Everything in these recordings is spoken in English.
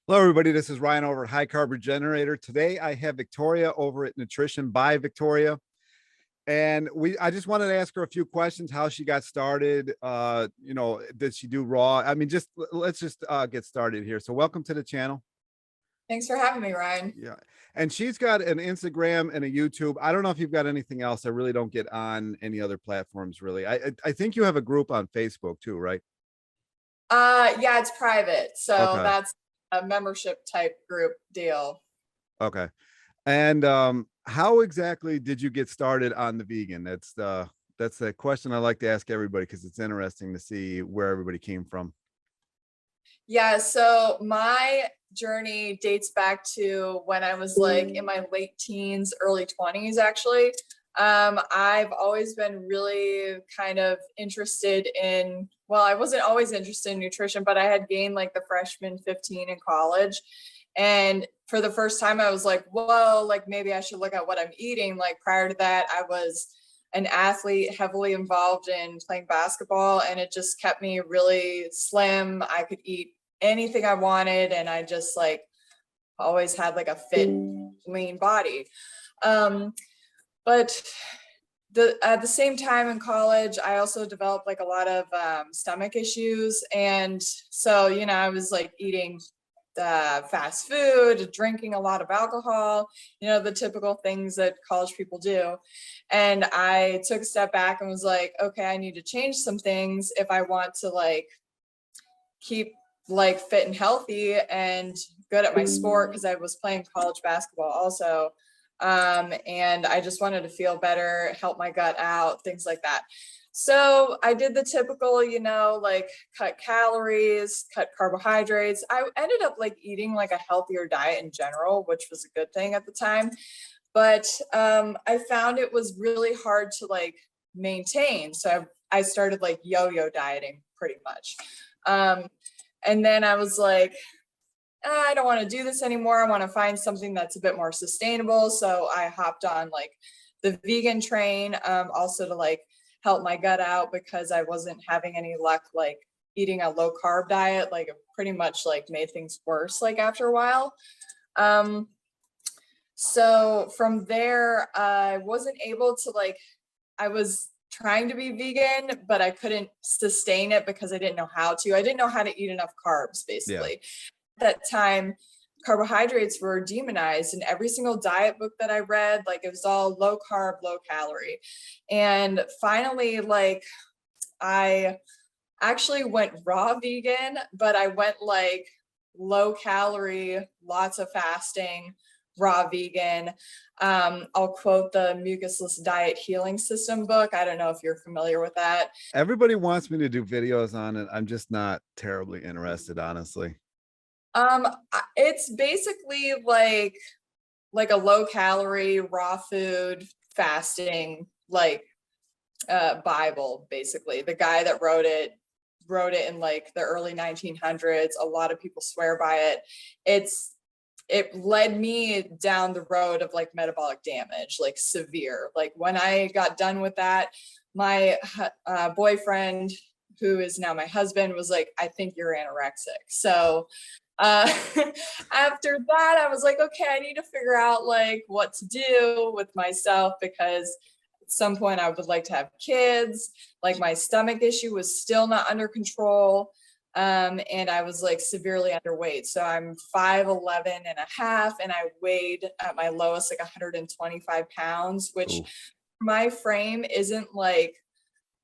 Hello, everybody. This is Ryan over at High Carb Regenerator. Today, I have Victoria over at Nutrition by Victoria, and I just wanted to ask her a few questions. How she got started? Did she do raw? I mean, let's just get started here. So, welcome to the channel. Thanks for having me, Ryan. Yeah, and she's got an Instagram and a YouTube. I don't know if you've got anything else. I really don't get on any other platforms, really. I think you have a group on Facebook too, right? Yeah, it's private, so Okay. that's a membership type group deal. Okay. And how exactly did you get started on the vegan? That's the question I like to ask everybody because it's interesting to see where everybody came from. Yeah, so my journey dates back to when I was like in my late teens, early 20s, actually. I've always been really kind of interested in, well, I wasn't always interested in nutrition, but I had gained like the freshman 15 in college. And for the first time, I was like, whoa, like maybe I should look at what I'm eating. Like prior to that, I was an athlete heavily involved in playing basketball, and it just kept me really slim. I could eat anything I wanted, and I just like always had like a fit, lean body. But at the same time in college, I also developed like a lot of stomach issues. And so, I was like eating fast food, drinking a lot of alcohol, the typical things that college people do. And I took a step back and was like, okay, I need to change some things if I want to like keep like fit and healthy and good at my sport, because I was playing college basketball also. And I just wanted to feel better, help my gut out, things like that. So I did the typical, like cut calories, cut carbohydrates. I ended up like eating like a healthier diet in general, which was a good thing at the time. But I found it was really hard to like maintain. So I started like yo-yo dieting pretty much. And then I was like, I don't want to do this anymore. I want to find something that's a bit more sustainable. So I hopped on like the vegan train, also to like help my gut out, because I wasn't having any luck like eating a low carb diet. Like it pretty much like made things worse like after a while. So from there, I wasn't able to like, I was trying to be vegan, but I couldn't sustain it because I didn't know how to. I didn't know how to eat enough carbs, basically. Yeah. At that time, carbohydrates were demonized, and every single diet book that I read, like it was all low carb, low calorie. And finally, like I actually went raw vegan, but I went like low calorie, lots of fasting, raw vegan. I'll quote the Mucusless Diet Healing System book. I don't know if you're familiar with that. Everybody wants me to do videos on it. I'm just not terribly interested, honestly. It's basically like a low calorie, raw food, fasting, like Bible, basically. The guy that wrote it in like the early 1900s. A lot of people swear by it. It led me down the road of like metabolic damage, like severe. Like when I got done with that, my boyfriend, who is now my husband, was like, I think you're anorexic. So after that, I was like, okay, I need to figure out like what to do with myself, because at some point I would like to have kids. Like my stomach issue was still not under control. And I was like severely underweight. So I'm 5'11" and a half, and I weighed at my lowest like 125 pounds, which Ooh. My frame isn't like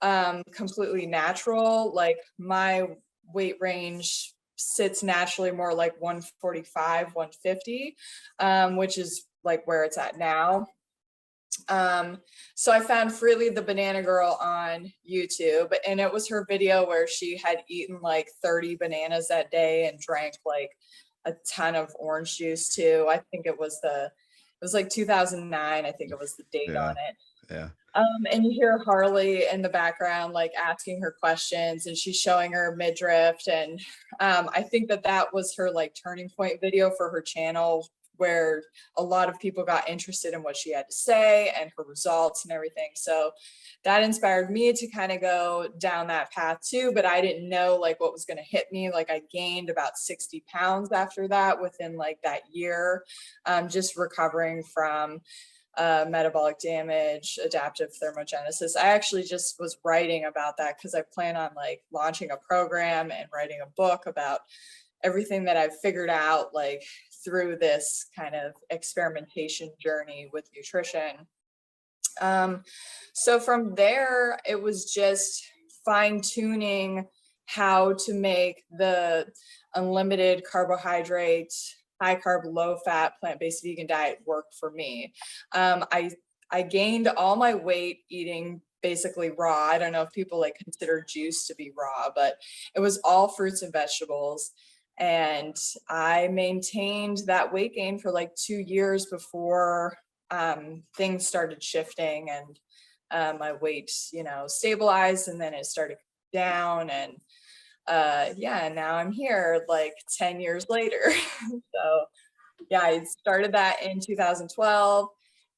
completely natural. Like my weight range sits naturally more like 145, 150, which is like where it's at now. So I found Freely the Banana Girl on YouTube, and it was her video where she had eaten like 30 bananas that day and drank like a ton of orange juice too. I think it was like 2009. I think it was the date on it. Yeah. And you hear Harley in the background, like asking her questions, and she's showing her midriff. And I think that was her like turning point video for her channel, where a lot of people got interested in what she had to say and her results and everything. So that inspired me to kind of go down that path too, but I didn't know like what was going to hit me. Like I gained about 60 pounds after that within like that year, just recovering from metabolic damage, adaptive thermogenesis. I actually just was writing about that because I plan on like launching a program and writing a book about everything that I've figured out like through this kind of experimentation journey with nutrition. So from there, it was just fine tuning how to make the unlimited carbohydrate, high carb, low fat, plant-based vegan diet work for me. I gained all my weight eating basically raw. I don't know if people like consider juice to be raw, but it was all fruits and vegetables. And I maintained that weight gain for like 2 years before things started shifting and my weight, stabilized, and then it started down, and and now I'm here like 10 years later. So yeah, I started that in 2012,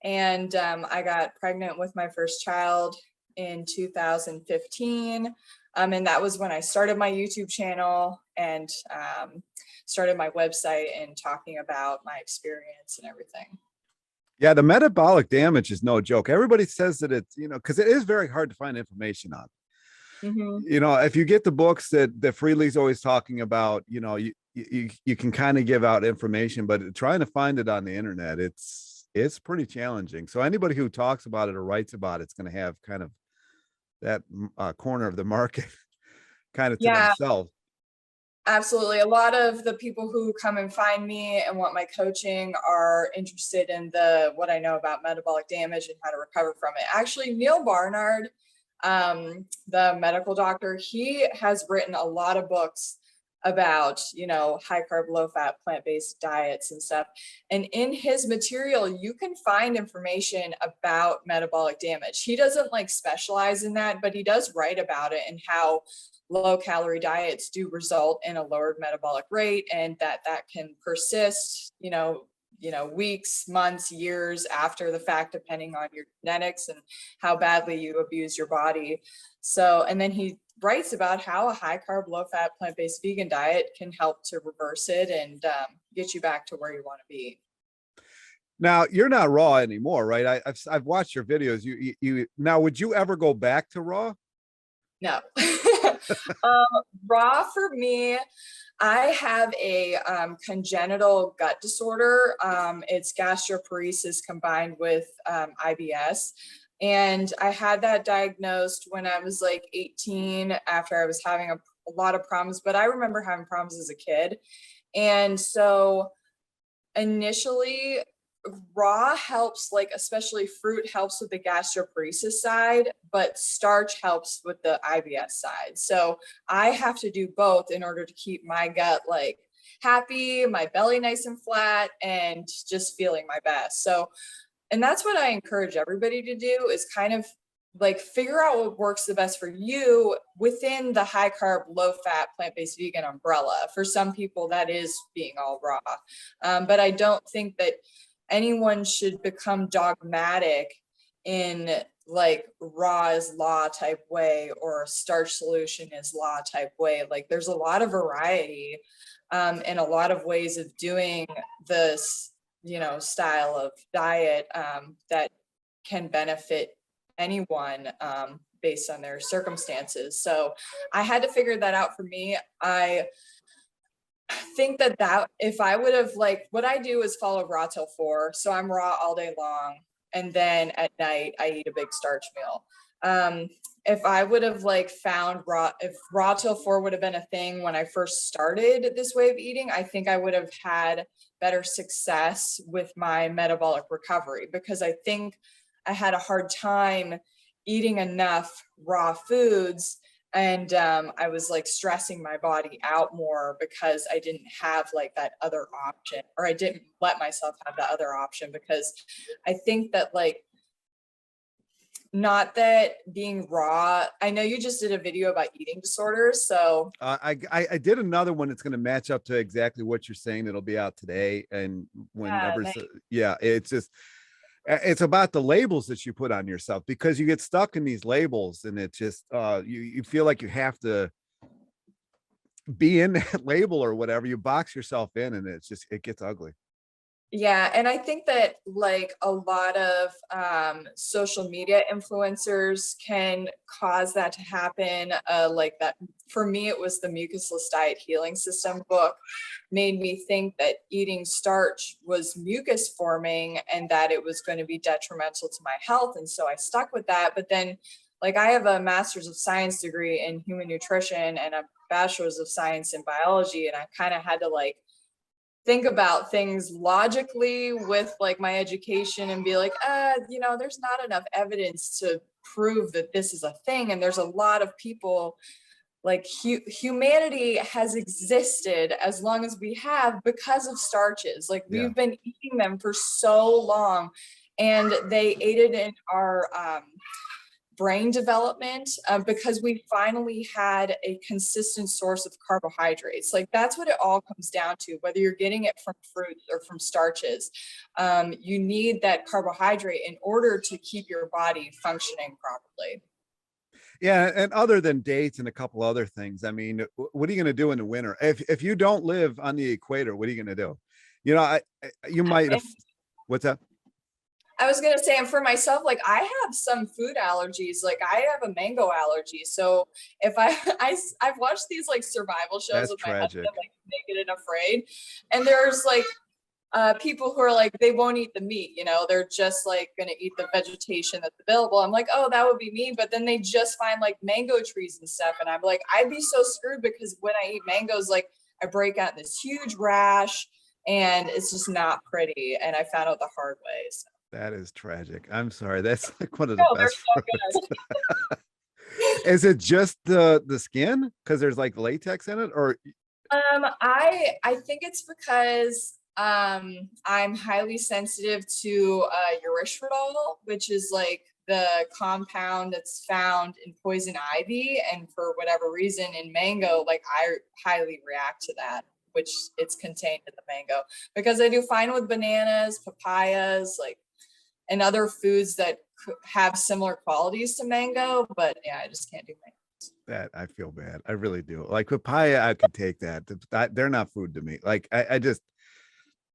and I got pregnant with my first child in 2015. And that was when I started my YouTube channel and started my website and talking about my experience and everything. Yeah, the metabolic damage is no joke. Everybody says that it's, because it is very hard to find information on. Mm-hmm. If you get the books that Freely's always talking about, you can kind of give out information, but trying to find it on the internet, it's pretty challenging. So anybody who talks about it or writes about it's going to have kind of that corner of the market kind of to themselves. Absolutely. A lot of the people who come and find me and want my coaching are interested in what I know about metabolic damage and how to recover from it. Actually, Neil Barnard, the medical doctor, he has written a lot of books about, high carb, low fat, plant-based diets and stuff. And in his material, you can find information about metabolic damage. He doesn't like specialize in that, but he does write about it and how low calorie diets do result in a lowered metabolic rate, and that can persist, weeks, months, years after the fact, depending on your genetics and how badly you abuse your body. So, and then he writes about how a high carb, low fat, plant-based vegan diet can help to reverse it and get you back to where you want to be. Now you're not raw anymore, right? I've watched your videos. You now, would you ever go back to raw? No. Raw for me, I have a congenital gut disorder. It's gastroparesis combined with IBS. And I had that diagnosed when I was like 18 after I was having a lot of problems, but I remember having problems as a kid. And so initially, raw helps, like especially fruit helps with the gastroparesis side, but starch helps with the IBS side. So I have to do both in order to keep my gut like happy, my belly nice and flat, and just feeling my best. So, and that's what I encourage everybody to do, is kind of like figure out what works the best for you within the high carb, low fat, plant-based vegan umbrella. For some people that is being all raw. But I don't think that anyone should become dogmatic in like raw is law type way or starch solution is law type way. Like there's a lot of variety and a lot of ways of doing this, style of diet that can benefit anyone based on their circumstances. So I had to figure that out for me. I think that if I would have what I do is follow raw till 4. So I'm raw all day long. And then at night I eat a big starch meal. If I would have found if raw till 4 would have been a thing when I first started this way of eating, I think I would have had better success with my metabolic recovery, because I think I had a hard time eating enough raw foods. And I was stressing my body out more because I didn't have that other option, or I didn't let myself have that other option, because I think that Not that being raw, I know you just did a video about eating disorders. So I did another one that's going to match up to exactly what you're saying. It'll be out today. And yeah, whenever, yeah, it's just, it's about the labels that you put on yourself, because you get stuck in these labels, and it just, you feel like you have to be in that label or whatever. You box yourself in, and it's just, it gets ugly. yeah. And I think that like a lot of social media influencers can cause that to happen. Like that, for me, it was the Mucusless Diet Healing System book made me think that eating starch was mucus forming and that it was going to be detrimental to my health. And so I stuck with that. But then, like, I have a master's of science degree in human nutrition and a bachelor's of science in biology. And I kind of had to like think about things logically with like my education and be like, there's not enough evidence to prove that this is a thing. And there's a lot of people like humanity has existed as long as we have because of starches. Like we've been eating them for so long, and they aided in our brain development because we finally had a consistent source of carbohydrates. Like that's what it all comes down to, whether you're getting it from fruits or from starches. You need that carbohydrate in order to keep your body functioning properly. Yeah, and other than dates and a couple other things, I mean, what are you going to do in the winter if you don't live on the equator? What are you going to do? You know, you might have, what's that? I was going to say, and for myself, like I have some food allergies, like I have a mango allergy. So if I've watched these like survival shows That's with my tragic. husband, like Naked and Afraid. And there's like people who are like, they won't eat the meat, they're just like going to eat the vegetation that's available. I'm like, oh, that would be me. But then they just find like mango trees and stuff. And I'm like, I'd be so screwed because when I eat mangoes, like I break out this huge rash and it's just not pretty. And I found out the hard way. So. That is tragic. I'm sorry. That's like one of the No, they're best so foods. good. Is it just the skin? Because there's like latex in it, or I think it's because I'm highly sensitive to erythritol, which is like the compound that's found in poison ivy, and for whatever reason in mango, like I highly react to that, which it's contained in the mango. Because I do fine with bananas, papayas, like, and other foods that have similar qualities to mango, but yeah, I just can't do mango. that I feel bad. I really do. Like papaya, I could take that. They're not food to me. Like I just,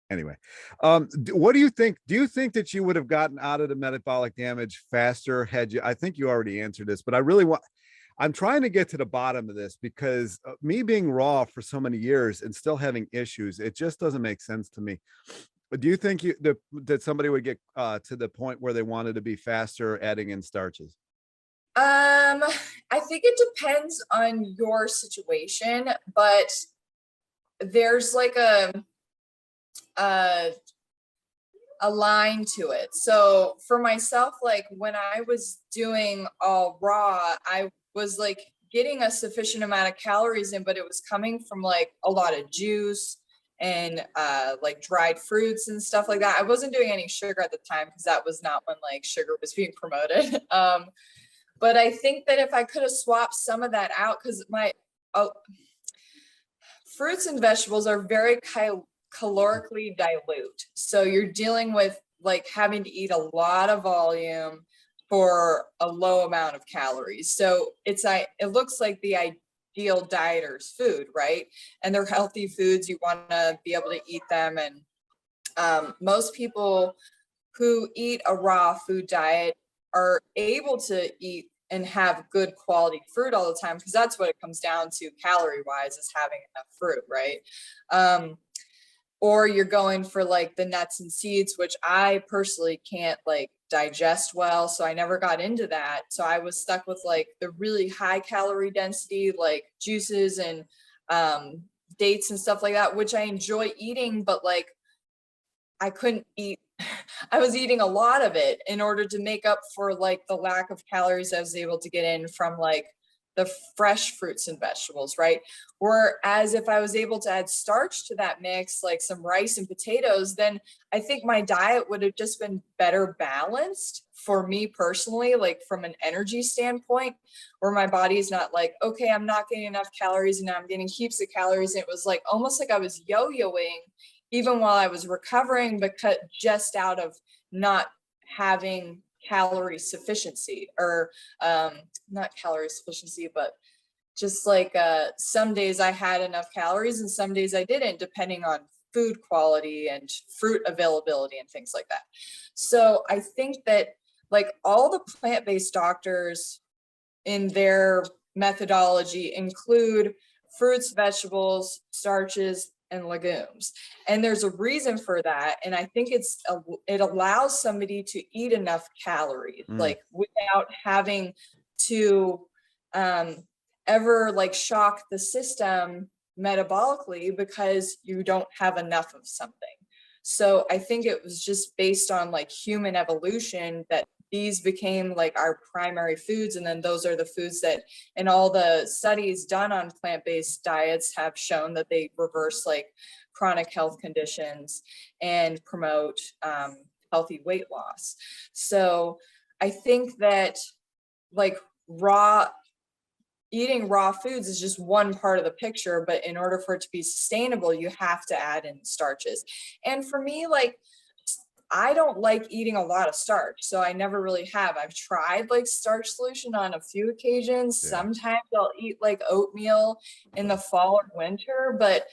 anyway. What do you think? Do you think that you would have gotten out of the metabolic damage faster had you? I think you already answered this, but I really want. I'm trying to get to the bottom of this, because me being raw for so many years and still having issues, it just doesn't make sense to me. Do you think that somebody would get to the point where they wanted to be faster adding in starches? I think it depends on your situation, but there's like a line to it. So for myself, like when I was doing all raw, I was like getting a sufficient amount of calories in, but it was coming from like a lot of juice and like dried fruits and stuff like that. I wasn't doing any sugar at the time because that was not when like sugar was being promoted. But I think that if I could have swapped some of that out, because my fruits and vegetables are very calorically dilute. So you're dealing with like having to eat a lot of volume for a low amount of calories. So it looks like the ideal dieter's food, right? And they're healthy foods. You want to be able to eat them. And most people who eat a raw food diet are able to eat and have good quality fruit all the time, because that's what it comes down to calorie wise, is having enough fruit, right? Or you're going for like the nuts and seeds, which I personally can't like digest well, so I never got into that. So I was stuck with like the really high calorie density, like juices and dates and stuff like that, which I enjoy eating, but like I couldn't eat. I was eating a lot of it in order to make up for like the lack of calories I was able to get in from like the fresh fruits and vegetables, right? Whereas if I was able to add starch to that mix, like some rice and potatoes, then I think my diet would have just been better balanced for me personally, like from an energy standpoint, where my body is not like, okay, I'm not getting enough calories and now I'm getting heaps of calories. And it was like almost like I was yo-yoing even while I was recovering, because just out of not having calorie sufficiency, or not calorie sufficiency, but just like some days I had enough calories and some days I didn't, depending on food quality and fruit availability and things like that. So I think that like all the plant-based doctors in their methodology include fruits, vegetables, starches, and legumes. And there's a reason for that. And I think it allows somebody to eat enough calories, like without having to ever like shock the system metabolically because you don't have enough of something. So I think it was just based on like human evolution that these became like our primary foods. And then those are the foods that in all the studies done on plant-based diets have shown that they reverse like chronic health conditions and promote healthy weight loss. So I think that like eating raw foods is just one part of the picture, but in order for it to be sustainable, you have to add in starches. And for me, like, I don't like eating a lot of starch, so I never really have. I've tried like starch solution on a few occasions. Yeah. Sometimes I'll eat like oatmeal in the fall or winter, but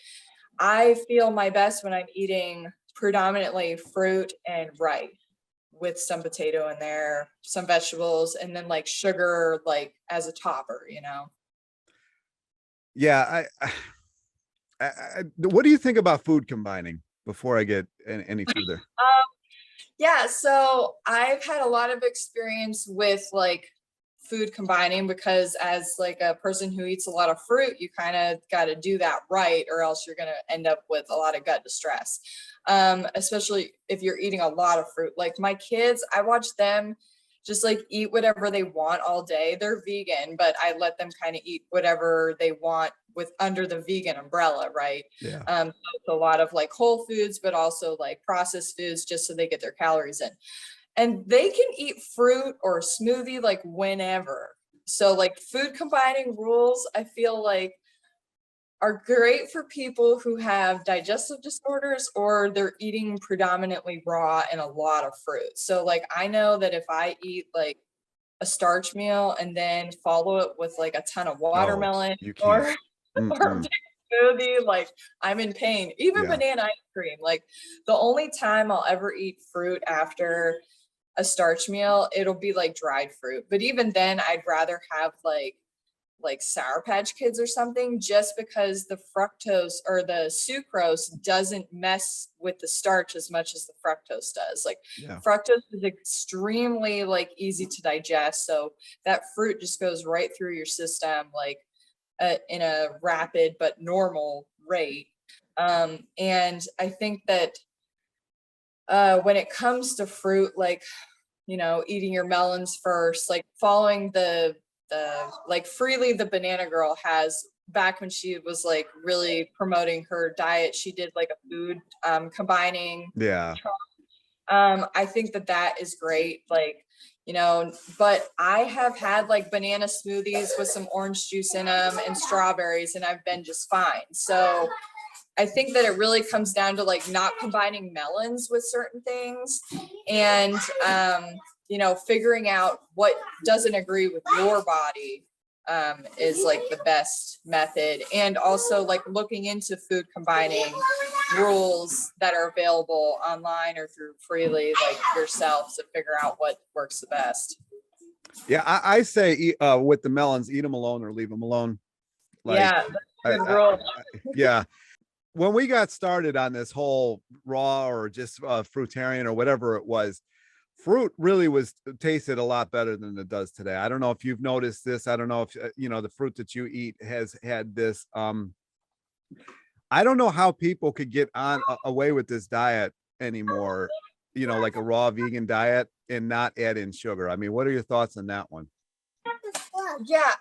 I feel my best when I'm eating predominantly fruit and rice with some potato in there, some vegetables, and then like sugar, like as a topper, you know? Yeah. What do you think about food combining before I get any further? Yeah, so I've had a lot of experience with like food combining because as like a person who eats a lot of fruit, you kind of got to do that right, or else you're going to end up with a lot of gut distress. Especially if you're eating a lot of fruit. Like my kids, I watch them just like eat whatever they want all day. They're vegan, but I let them kind of eat whatever they want with under the vegan umbrella, right? Yeah. So it's a lot of like whole foods, but also like processed foods just so they get their calories in. And they can eat fruit or smoothie like whenever. So like food combining rules, I feel like are great for people who have digestive disorders or they're eating predominantly raw and a lot of fruit. So like I know that if I eat like a starch meal and then follow it with like a ton of watermelon you or can't. or a big smoothie, like I'm in pain. Even Yeah. banana ice cream. Like the only time I'll ever eat fruit after a starch meal, it'll be like dried fruit. But even then I'd rather have like Sour Patch Kids or something, just because the fructose or the sucrose doesn't mess with the starch as much as the fructose does. Like Yeah. fructose is extremely like easy to digest. So that fruit just goes right through your system, like in a rapid but normal rate. And I think that when it comes to fruit, like, you know, eating your melons first, like following the like Freely the Banana Girl has, back when she was like really promoting her diet, she did like a food combining. Yeah. I think that that is great. Like, you know, but I have had like banana smoothies with some orange juice in them and strawberries, and I've been just fine. So I think that it really comes down to like not combining melons with certain things and, you know, figuring out what doesn't agree with your body is like the best method. And also like looking into food combining rules that are available online or through Freely, like yourself, to figure out what works the best. Yeah. I say with the melons, eat them alone or leave them alone. Like, Yeah, that's a good rule. yeah. When we got started on this whole raw or just fruitarian or whatever it was, fruit really tasted a lot better than it does today. I don't know if you've noticed this. I don't know if you know the fruit that you eat has had this. I don't know how people could get away with this diet anymore. You know, like a raw vegan diet and not add in sugar. I mean, what are your thoughts on that one? Yeah,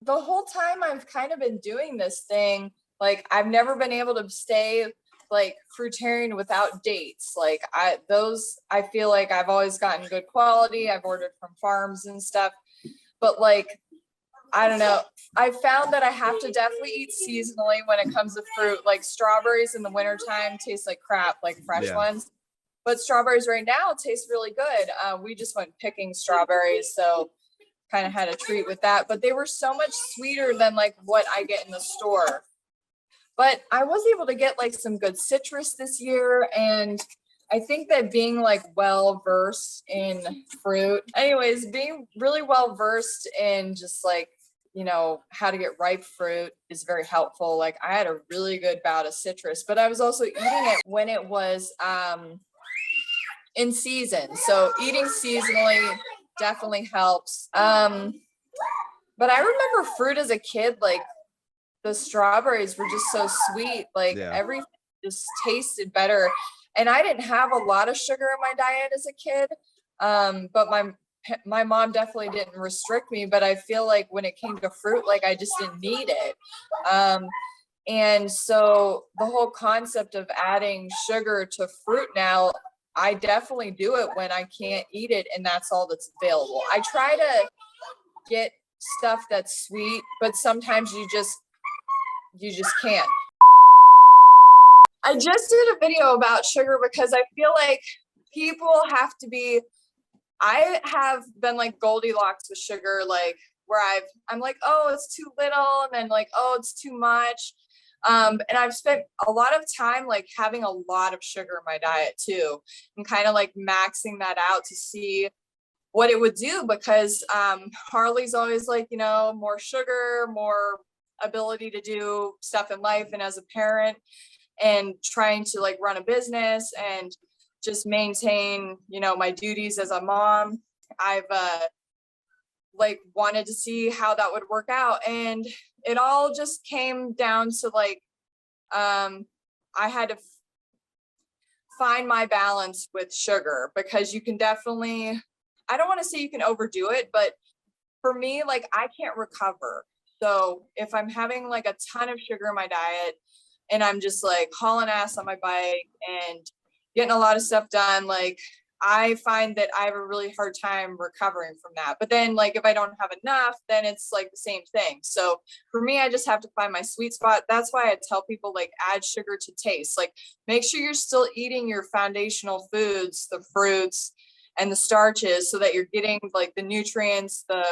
the whole time I've kind of been doing this thing, like I've never been able to stay like fruitarian without dates. Like I feel like I've always gotten good quality. I've ordered from farms and stuff, but like, I don't know. I found that I have to definitely eat seasonally when it comes to fruit. Like strawberries in the wintertime taste like crap, like fresh Yeah. ones. But strawberries right now taste really good. We just went picking strawberries, so kind of had a treat with that. But they were so much sweeter than like what I get in the store. But I was able to get like some good citrus this year, and I think that being like well versed in fruit, anyways, being really well versed in just like, you know, how to get ripe fruit is very helpful. Like I had a really good bout of citrus, but I was also eating it when it was in season. So eating seasonally definitely helps. But I remember fruit as a kid, like the strawberries were just so sweet. Like Yeah. everything just tasted better. And I didn't have a lot of sugar in my diet as a kid. But my mom definitely didn't restrict me, but I feel like when it came to fruit, like I just didn't need it. And so the whole concept of adding sugar to fruit now, I definitely do it when I can't eat it and that's all that's available. I try to get stuff that's sweet, but sometimes you just can't. I just did a video about sugar because I feel like people have to be, I have been like Goldilocks with sugar, like where I'm like, oh, it's too little, and then like, oh, it's too much. And I've spent a lot of time like having a lot of sugar in my diet too, and kind of like maxing that out to see what it would do, because Harley's always like, you know, more sugar, more ability to do stuff in life and as a parent, and trying to like run a business and just maintain, you know, my duties as a mom. I've like wanted to see how that would work out, and it all just came down to like I had to find my balance with sugar, because you can definitely, I don't want to say you can overdo it, but for me, like I can't recover. So if I'm having like a ton of sugar in my diet and I'm just like hauling ass on my bike and getting a lot of stuff done, like I find that I have a really hard time recovering from that. But then like if I don't have enough, then it's like the same thing. So for me, I just have to find my sweet spot. That's why I tell people like add sugar to taste. Like make sure you're still eating your foundational foods, the fruits and the starches, so that you're getting like the nutrients, the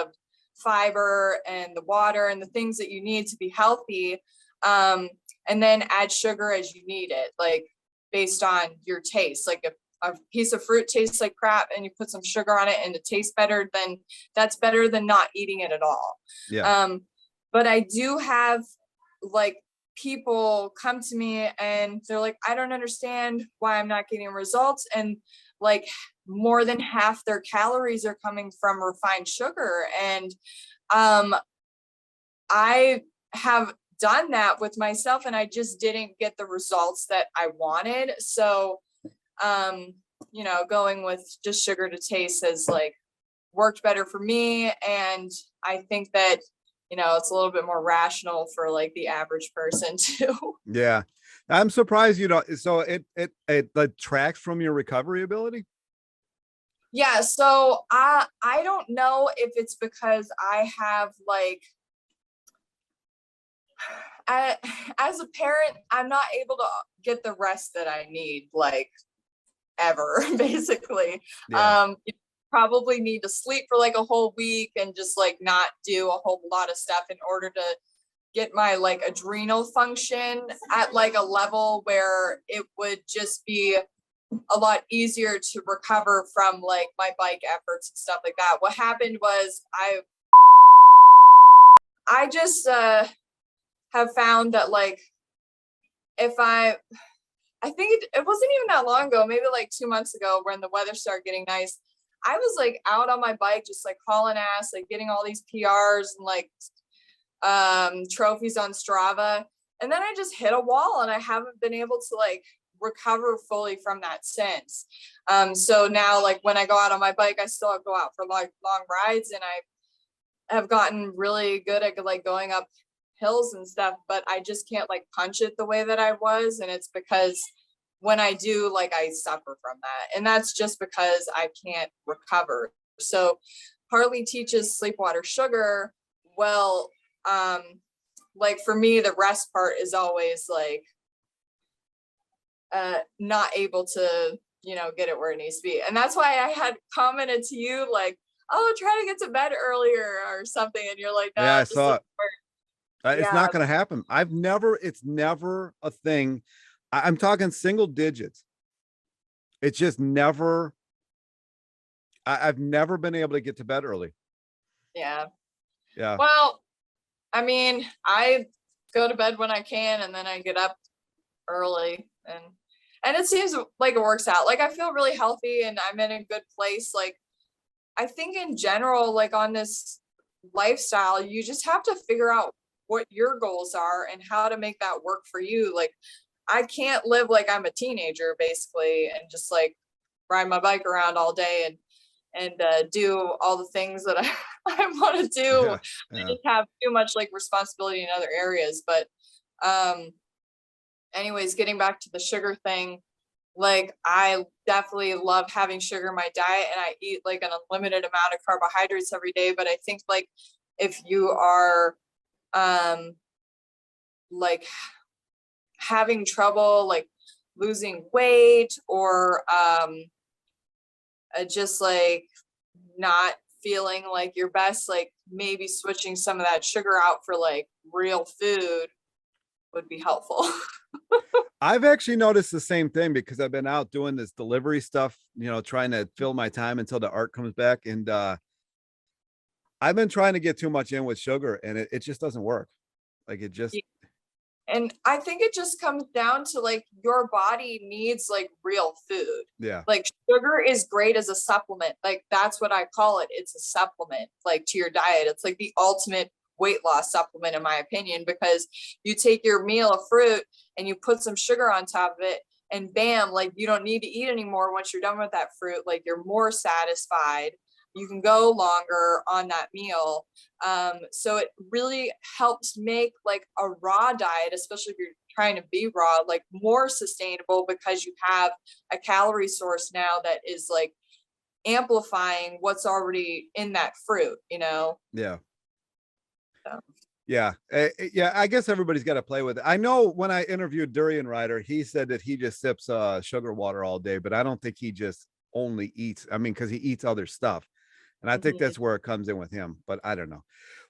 fiber and the water and the things that you need to be healthy. And then add sugar as you need it, like based on your taste. Like if a piece of fruit tastes like crap and you put some sugar on it and it tastes better, then that's better than not eating it at all. Yeah. But I do have like people come to me and they're like, I don't understand why I'm not getting results. And like more than half their calories are coming from refined sugar. And I have done that with myself and I just didn't get the results that I wanted. So, you know, going with just sugar to taste has like worked better for me. And I think that, you know, it's a little bit more rational for like the average person too. Yeah. I'm surprised, you know, so it like tracks from your recovery ability. Yeah. So I don't know if it's because I have like, as a parent, I'm not able to get the rest that I need, like ever, basically. Yeah. You probably need to sleep for like a whole week and just like not do a whole lot of stuff in order to get my like adrenal function at like a level where it would just be a lot easier to recover from like my bike efforts and stuff like that. What happened was I just have found that like if I think it wasn't even that long ago, maybe like 2 months ago when the weather started getting nice, I was like out on my bike, just like hauling ass, like getting all these PRs and like trophies on Strava. And then I just hit a wall and I haven't been able to like recover fully from that since. So now like when I go out on my bike, I still go out for like long rides and have gotten really good at like going up hills and stuff, but I just can't like punch it the way that I was. And it's because when I do, like, I suffer from that. And that's just because I can't recover. So Harley teaches sleep, water, sugar. Well, like for me, the rest part is always like not able to, you know, get it where it needs to be. And that's why I had commented to you like, oh, try to get to bed earlier or something. And you're like, Yeah, no, I it just saw doesn't it. work. It's Yeah. not going to happen. It's never a thing. I'm talking single digits. It's just never, I've never been able to get to bed early. Yeah. Yeah. Well, I mean, I go to bed when I can and then I get up early and it seems like it works out. Like I feel really healthy and I'm in a good place. Like I think in general, like on this lifestyle, you just have to figure out what your goals are and how to make that work for you. Like I can't live like I'm a teenager basically and just like ride my bike around all day and do all the things that I want to do. Yeah. I Yeah. just have too much like responsibility in other areas. But anyways, getting back to the sugar thing, like I definitely love having sugar in my diet and I eat like an unlimited amount of carbohydrates every day. But I think like if you are like having trouble like losing weight or just like not feeling like your best, like maybe switching some of that sugar out for like real food would be helpful. I've actually noticed the same thing because I've been out doing this delivery stuff, you know, trying to fill my time until the art comes back. And I've been trying to get too much in with sugar and it just doesn't work. Like it just, And I think it just comes down to like your body needs like real food. yeah. Like sugar is great as a supplement. Like that's what I call it. It's a supplement like to your diet. It's like the ultimate weight loss supplement in my opinion, because you take your meal of fruit and you put some sugar on top of it and bam, like you don't need to eat anymore once you're done with that fruit. Like you're more satisfied. You can go longer on that meal. So it really helps make like a raw diet, especially if you're trying to be raw, like more sustainable because you have a calorie source now that is like amplifying what's already in that fruit, you know? Yeah. So. Yeah. Yeah. I guess everybody's got to play with it. I know when I interviewed Durian Rider, he said that he just sips sugar water all day, but I don't think he just only eats. I mean, because he eats other stuff. And I think that's where it comes in with him, but I don't know.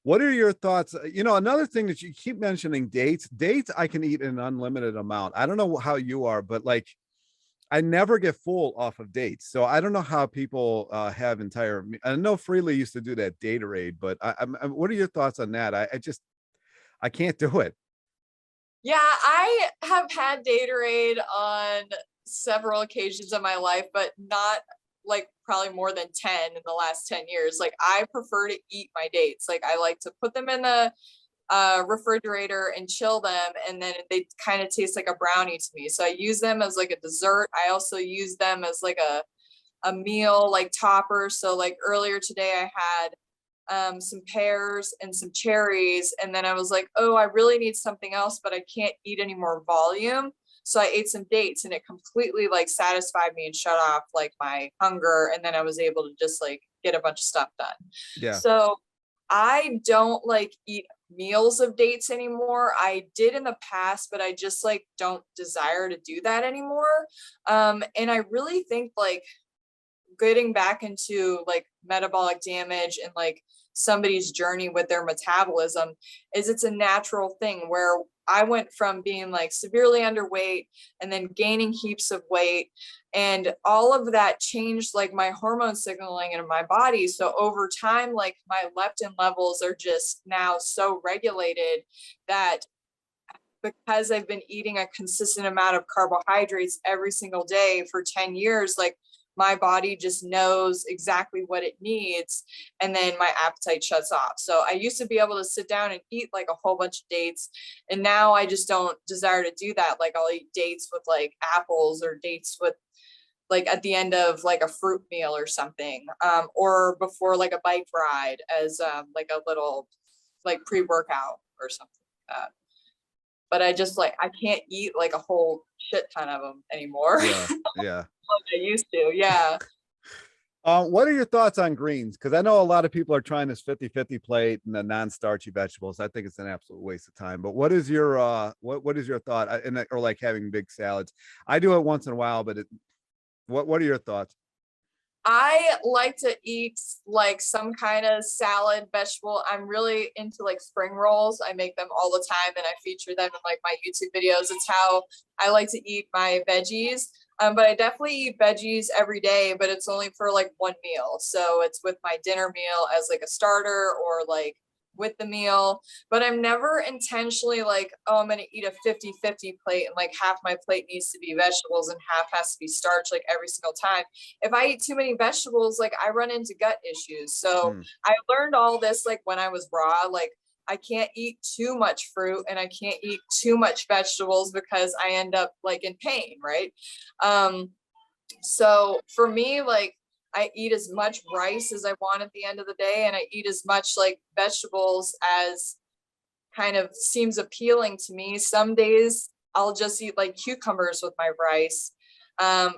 What are your thoughts? You know, another thing that you keep mentioning dates, I can eat an unlimited amount. I don't know how you are, but like I never get full off of dates. So I don't know how people have entire, I know Freely used to do that Daterade, but what are your thoughts on that? I can't do it. Yeah, I have had Daterade on several occasions in my life, but not like probably more than 10 in the last 10 years. Like I prefer to eat my dates. Like I like to put them in the refrigerator and chill them, and then they kind of taste like a brownie to me. So I use them as like a dessert. I also use them as like a meal like topper. So like earlier today I had some pears and some cherries, and then I was like, oh, I really need something else, but I can't eat any more volume. So I ate some dates and it completely like satisfied me and shut off like my hunger, and then I was able to just like get a bunch of stuff done. Yeah. So I don't like eat meals of dates anymore. I did in the past, but I just like don't desire to do that anymore. And I really think like getting back into like metabolic damage and like somebody's journey with their metabolism is it's a natural thing where I went from being like severely underweight and then gaining heaps of weight, and all of that changed like my hormone signaling in my body. So over time, like my leptin levels are just now so regulated that because I've been eating a consistent amount of carbohydrates every single day for 10 years, like my body just knows exactly what it needs. And then my appetite shuts off. So I used to be able to sit down and eat like a whole bunch of dates. And now I just don't desire to do that. Like I'll eat dates with like apples or dates with like at the end of like a fruit meal or something, or before like a bike ride as like a little like pre-workout or something like that. But I just like, I can't eat like a whole shit ton of them anymore. Yeah. Yeah. Like I used to. Yeah. What are your thoughts on greens? Because I know a lot of people are trying this 50-50 plate and the non-starchy vegetables. I think it's an absolute waste of time. But what is your what is your thought? Or like having big salads? I do it once in a while, but what are your thoughts? I like to eat like some kind of salad, vegetable. I'm really into like spring rolls. I make them all the time and I feature them in like my YouTube videos. It's how I like to eat my veggies. But I definitely eat veggies every day, but it's only for like one meal. So it's with my dinner meal as like a starter or like with the meal. But I'm never intentionally like, oh, I'm going to eat a 50-50 plate and like half my plate needs to be vegetables and half has to be starch like every single time. If I eat too many vegetables, like I run into gut issues. So I learned all this like when I was raw, like I can't eat too much fruit and I can't eat too much vegetables because I end up like in pain, right? So for me, like I eat as much rice as I want at the end of the day, and I eat as much like vegetables as kind of seems appealing to me. Some days I'll just eat like cucumbers with my rice.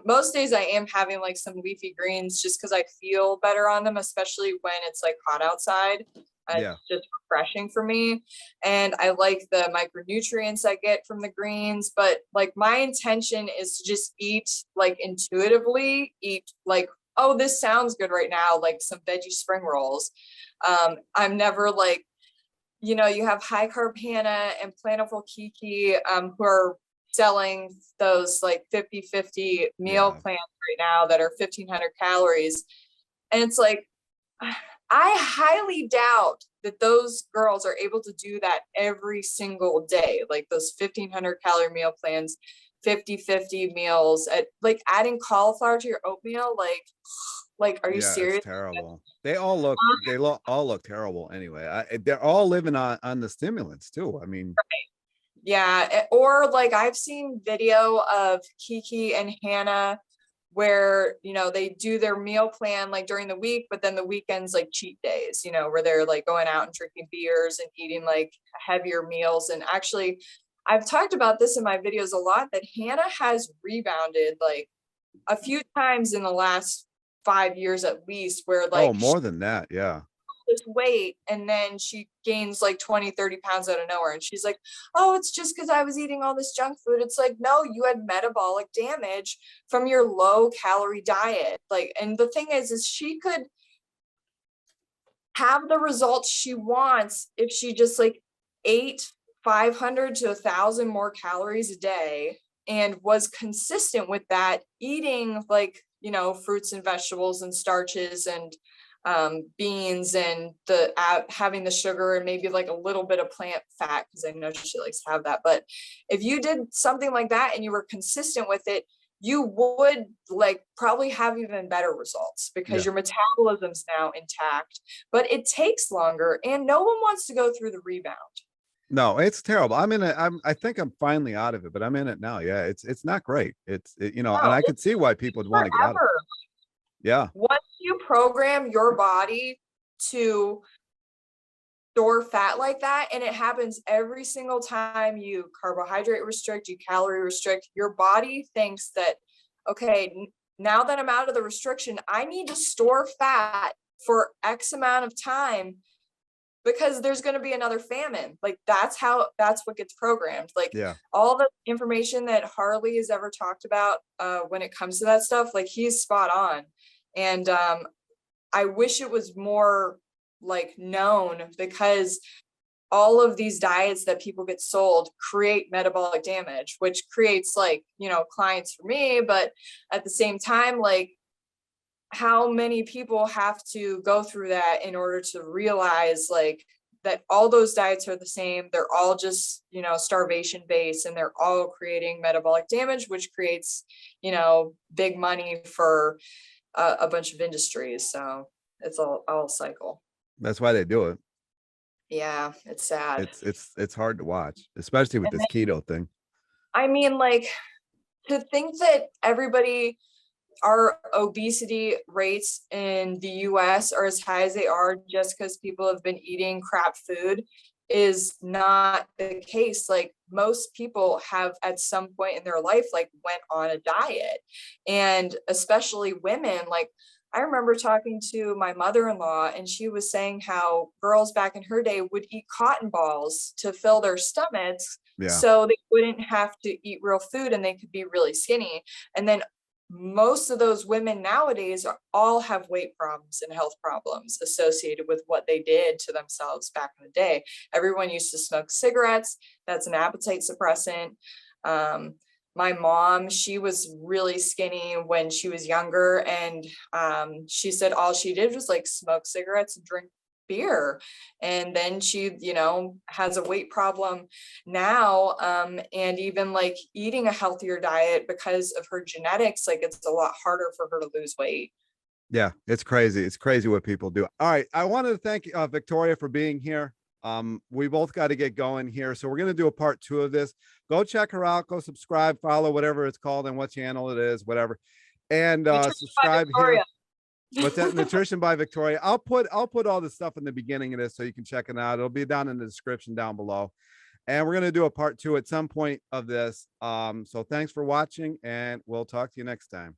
Most days I am having like some leafy greens just because I feel better on them, especially when it's like hot outside. Yeah. It's just refreshing for me. And I like the micronutrients I get from the greens, but like my intention is to just eat like intuitively, eat like, oh, this sounds good right now, like some veggie spring rolls. I'm never like, you know, you have High Carb Hannah and Plentiful Kiki, who are selling those like 50-50 meal plans right now that are 1,500 calories. And it's like, I highly doubt that those girls are able to do that every single day. Like those 1,500 calorie meal plans, 50-50 meals, at like adding cauliflower to your oatmeal. Like, are you Yeah, it's serious? terrible. They all look terrible anyway. They're all living on the stimulants too. I mean, Yeah. Or like I've seen video of Kiki and Hannah where, you know, they do their meal plan like during the week, but then the weekends like cheat days, you know, where they're like going out and drinking beers and eating like heavier meals. And actually, I've talked about this in my videos a lot, that Hannah has rebounded like a few times in the last 5 years at least, where oh, like more than that. Yeah. this weight and then she gains like 20-30 pounds out of nowhere, and she's like, oh, it's just because I was eating all this junk food. It's like, no, you had metabolic damage from your low calorie diet. Like, and the thing is she could have the results she wants if she just like ate 500 to 1,000 more calories a day and was consistent with that, eating like, you know, fruits and vegetables and starches and beans and the having the sugar and maybe like a little bit of plant fat, because I know she likes to have that. But if you did something like that and you were consistent with it, you would like probably have even better results because your metabolism's now intact. But it takes longer and no one wants to go through the rebound. No, it's terrible. I think I'm finally out of it, but I'm in it now. Yeah, it's not great. You know, and I could see why people would want to get out of it. Yeah. Once you program your body to store fat like that, and it happens every single time you carbohydrate restrict, you calorie restrict, your body thinks that, okay, now that I'm out of the restriction, I need to store fat for X amount of time because there's going to be another famine. Like that's what gets programmed. Like all the information that Harley has ever talked about when it comes to that stuff, like he's spot on. And I wish it was more like known, because all of these diets that people get sold create metabolic damage, which creates like, you know, clients for me. But at the same time, like how many people have to go through that in order to realize like that all those diets are the same. They're all just, you know, starvation based, and they're all creating metabolic damage, which creates, you know, big money for a bunch of industries. So it's all cycle. That's why they do it. Yeah, it's sad. It's hard to watch, especially with this keto thing. I mean, like, to think that everybody our obesity rates in the US are as high as they are just because people have been eating crap food is not the case. Like most people have at some point in their life, like went on a diet, and especially women. Like I remember talking to my mother-in-law and she was saying how girls back in her day would eat cotton balls to fill their stomachs Yeah. so they wouldn't have to eat real food and they could be really skinny. And then most of those women nowadays all have weight problems and health problems associated with what they did to themselves back in the day. Everyone used to smoke cigarettes. That's an appetite suppressant. My mom, she was really skinny when she was younger, and she said all she did was like smoke cigarettes and drink beer, and then she, you know, has a weight problem now, and even like eating a healthier diet because of her genetics, like it's a lot harder for her to lose weight. Yeah, it's crazy. It's crazy what people do. All right. I wanted to thank Victoria for being here. We both got to get going here. So we're going to do a part 2 of this. Go check her out. Go subscribe, follow, whatever it's called and what channel it is, whatever. And subscribe here. What's that? Nutrition by Victoria. I'll put all the stuff in the beginning of this so you can check it out. It'll be down in the description down below. And we're going to do a part 2 at some point of this. So thanks for watching, and we'll talk to you next time.